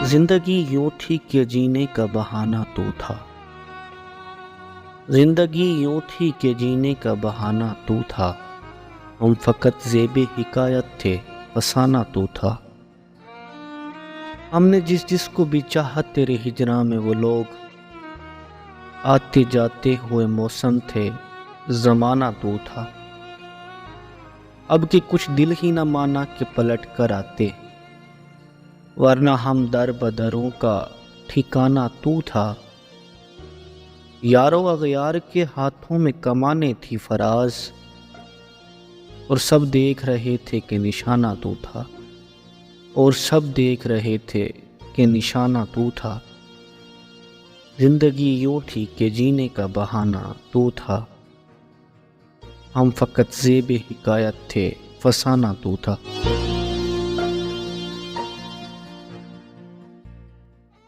زندگی یوں تھی کہ جینے کا بہانہ تو تھا۔ زندگی یوں تھی کہ جینے کا بہانہ تو تھا، ہم فقط زیب حکایت تھے، فسانہ تو تھا۔ ہم نے جس کو بھی چاہا تیرے ہجراں میں وہ لوگ، آتے جاتے ہوئے موسم تھے، زمانہ تو تھا۔ اب کہ کچھ دل ہی نہ مانا کہ پلٹ کر آتے، ورنہ ہم در بدروں کا ٹھکانہ تو تھا۔ یارو اغیار کے ہاتھوں میں کمانیں تھی فراز، اور سب دیکھ رہے تھے کہ نشانہ تو تھا، اور سب دیکھ رہے تھے کہ نشانہ تو تھا۔ زندگی یوں تھی کہ جینے کا بہانہ تو تھا، ہم فقط زیب حکایت تھے، فسانہ تو تھا۔